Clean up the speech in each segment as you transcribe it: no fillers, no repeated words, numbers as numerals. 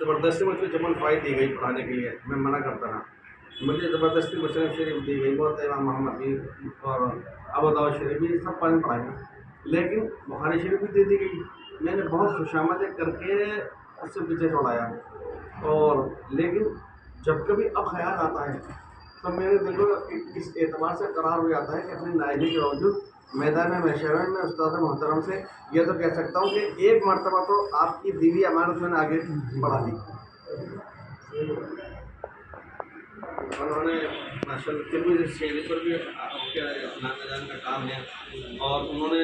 زبردستی مجھے جمن فائد دی گئی پڑھانے کے لیے، میں منع کرتا رہا. مجھے زبردستی مسلم شریف دی گئی، بہت امام محمد بھی اور ابو داؤد شریف بھی سب پڑھائے، لیکن بخاری شریف بھی دے دی گئی. میں نے بہت خوشامدیں کر کے اس سے پیچھے چھوڑایا. اور لیکن جب کبھی اب خیال آتا ہے تو میرے دل کو اس اعتبار سے قرار ہو جاتا ہے کہ اپنی نائبی کے باوجود میدان محشر میں استاد محترم سے یہ تو کہہ سکتا ہوں کہ ایک مرتبہ تو آپ کی دیوی امانت میں نے آگے بڑھا دی. انہوں نے ماشاء اللہ ترمذی شریف پر بھی نانا جان کا کام ہے، اور انہوں نے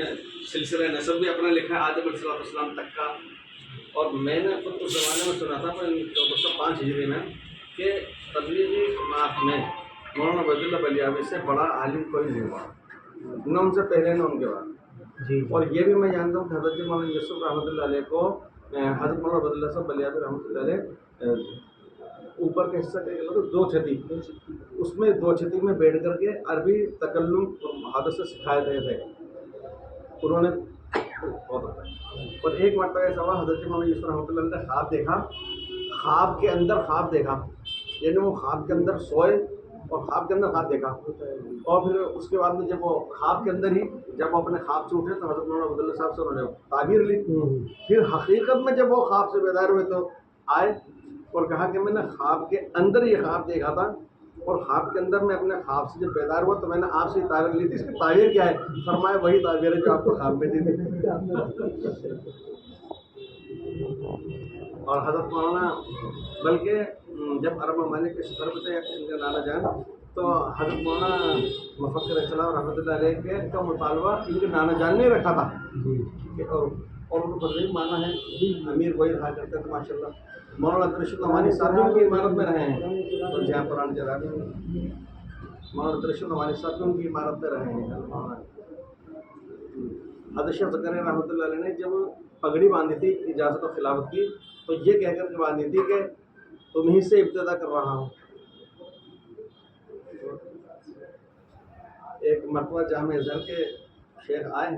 سلسلہ نسب بھی اپنا لکھا ہے آدم علیہ السلام تک کا. اور میں نے خود اس زمانے میں سنا تھا 1405 ہجری میں کہ تبلیغی جماعت میں مولانا عبید اللہ بلیاوی سے بڑا عالم کوئی نہیں ہوا، نہ ان سے پہلے نہ ان کے بعد. اور یہ بھی میں جانتا ہوں کہ حضرت مولانا یوسف رحمۃ اللہ علیہ کو حضرت مولانا عبید اللہ صاحب بلیاوی رحمۃ اللہ علیہ اوپر کا حصہ دو چھتی، اس میں دو چھتی میں بیٹھ کر کے عربی تکلم اور محادثہ سے سکھائے گئے تھے انہوں نے. بہت ہوتا ہے. اور ایک مرتبہ ایسا ہوا حضرت مولانا یوسف رحمۃ اللہ نے خواب دیکھا، خواب کے اندر خواب دیکھا، یعنی وہ خواب کے اندر سوئے اور خواب کے اندر خواب دیکھا. اور پھر اس کے بعد میں جب وہ خواب کے اندر ہی جب وہ اپنے خواب سے اٹھے تو حضرت مولانا عبید اللہ صاحب سے انہوں نے تعبیر لی. پھر حقیقت میں جب وہ خواب سے بیدار ہوئے تو آئے اور کہا کہ میں نے خواب کے اندر یہ خواب دیکھا تھا، اور خواب کے اندر میں اپنے خواب سے جب بیدار ہوا تو میں نے آپ سے تعبیر لی تھی، اس کی تعبیر کیا ہے؟ فرمایا وہی تعبیر ہے جو آپ کو خواب میں دی تھی. اور حضرت مولانا بلکہ جب عرب ممالک کے سفر میں تھے ان کا نانا جان، تو حضرت مولانا مفکر اسلام رحمۃ اللہ علیہ کے کا مطالبہ ان کے نانا جان نے رکھا تھا. اور ان کو بدلی مانا ہے امیر وہی رہا کرتے تھے ماشاء اللہ. مولانا عبدالرشید نعمانی صاحب بھی ان کی عمارت میں رہے ہیں، اور جہاں قرآن چلا رہے ہیں مولانا عبدالرشید نعمانی صاحب بھی ان کی عمارت میں رہے ہیں. حضرت شیخ زکریا رحمۃ اللہ علیہ نے جب پگڑی باندھی تھی اجازت و خلافت کی تو یہ کہہ کر کے باندھی تھی کہ تمہیں سے ابتدا کر رہا ہوں. ایک مرتبہ جامع ازہر کے شیخ آئے،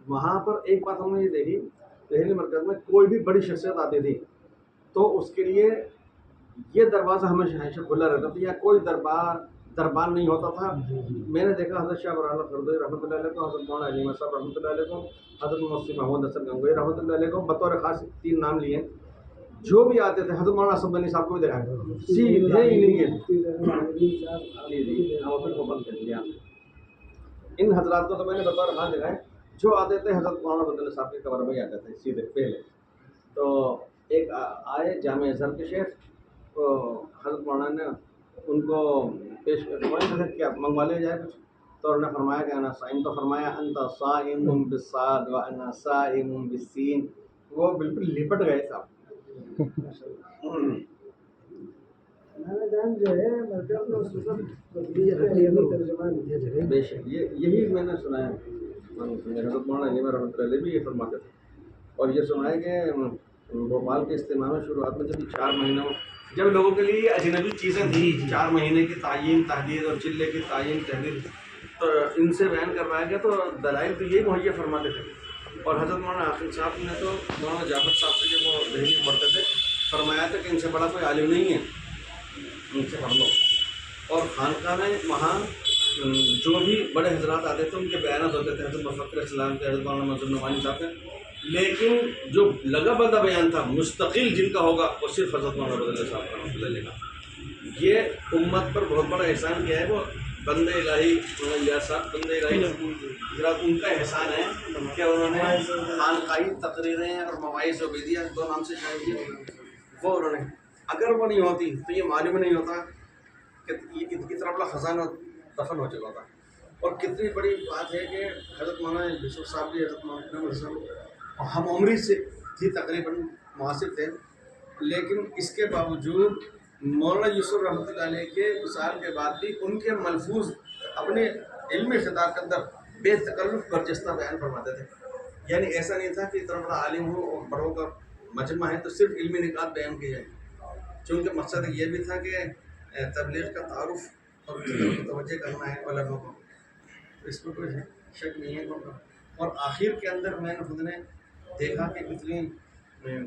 وہاں پر ایک بات ہم نے یہ دیکھی، دہلی مرکز میں کوئی بھی بڑی شخصیت آتی تھی تو اس کے لیے یہ دروازہ ہمیشہ کھلا رہتا تھا، یا کوئی دربار نہیں ہوتا تھا. میں نے دیکھا حضرت شاہ برال فردوی رحمۃ اللہ علیہ کو، حضرت مولانا علی صاحب رحمۃ اللہ علیہ کو، حضرت مفتی محمود حسن گنگوئی رحمۃ اللہ علیہ کو بطور خاص 3 نام لیے. جو بھی آتے تھے حضرت مولانا اسد بنی صاحب کو بھی دیکھا سیدھے ہی نہیں گئے. ان حضرات کو تو میں نے بطور خاص دکھائے، جو آتے تھے حضرت مولانا عبید اللہ صاحب کے قبر میں ہی آتے تھے سیدھے پہلے. تو ایک آئے جامع ازہر کے شیخ، تو حضرت مولانا نے ان کو پیش کیا منگوا لیا جائے کچھ، تو انہوں نے فرمایا کہ انا صائم، تو فرمایا انت صائم بالصاد وانا صائم بالسین. وہ بالکل لپٹ گئے صاحب. بے شک یہی میں نے سنا ہے. حضرت مولانا علی رحمۃ اللہ علیہ بھی یہ فرماتے تھے. اور یہ سنا ہے کہ بھوپال کے اجتماع میں شروعات میں جب 4 مہینوں جب لوگوں کے لیے اجنبی چیزیں تھیں، 4 مہینے کی تعین تحدید اور چلے کی تعین تحدید، تو ان سے بیان کروایا گیا تو دلائل تو یہی مہیا فرماتے تھے. اور حضرت مولانا عاقل صاحب نے تو مولانا جعفر صاحب سے جب وہ دہلی میں پڑھتے تھے فرمایا تھا کہ ان سے بڑا کوئی عالم نہیں ہے، ان سے پڑھ لو. اور خانقاہ میں وہاں جو بھی بڑے حضرات آتے تھے ان کے بیانات ہوتے تھے، حضرت مفکر اسلام کے، حضرت مولانا منظور نعمانی صاحب کے، لیکن جو لگا بندہ بیان تھا مستقل جن کا ہوگا وہ صرف حضرت مولانا عبید اللہ صاحب رحمۃ اللہ علیہ کا. یہ امت پر بہت بڑا احسان کیا ہے، وہ بندے الہی مولانا الیاس صاحب بندے الہی حضرات، ان کا احسان ہے کہ انہوں نے خانقاہی تقریریں اور مواعظ عبیدیہ 2 نام سے شائع کیے. وہ انہوں نے اگر وہ نہیں ہوتی تو یہ معلوم نہیں ہوتا کہ اتنا بڑا خزانہ دفن ہو چکا تھا. اور کتنی بڑی بات ہے کہ حضرت مولانا یوسف صاحب بھی حضرت مولانا صاحب ہم عمری سے ہی تقریباً معاصر تھے، لیکن اس کے باوجود مولانا یوسف رحمۃ اللہ علیہ کے وصال کے بعد بھی ان کے ملفوظ اپنے علمی خطاب کے اندر بے تکلف برجستہ بیان فرماتے تھے. یعنی ایسا نہیں تھا کہ اتنا بڑا عالم ہو اور بڑوں کا مجمع ہے تو صرف علمی نکات بیان کی جائے، چونکہ مقصد یہ بھی تھا کہ تبلیغ کا تعارف اور توجہ کرنا ہے علماء کو. اس میں کوئی شک نہیں ہے. اور آخر کے اندر میں نے خود نے دیکھا کہ کتنی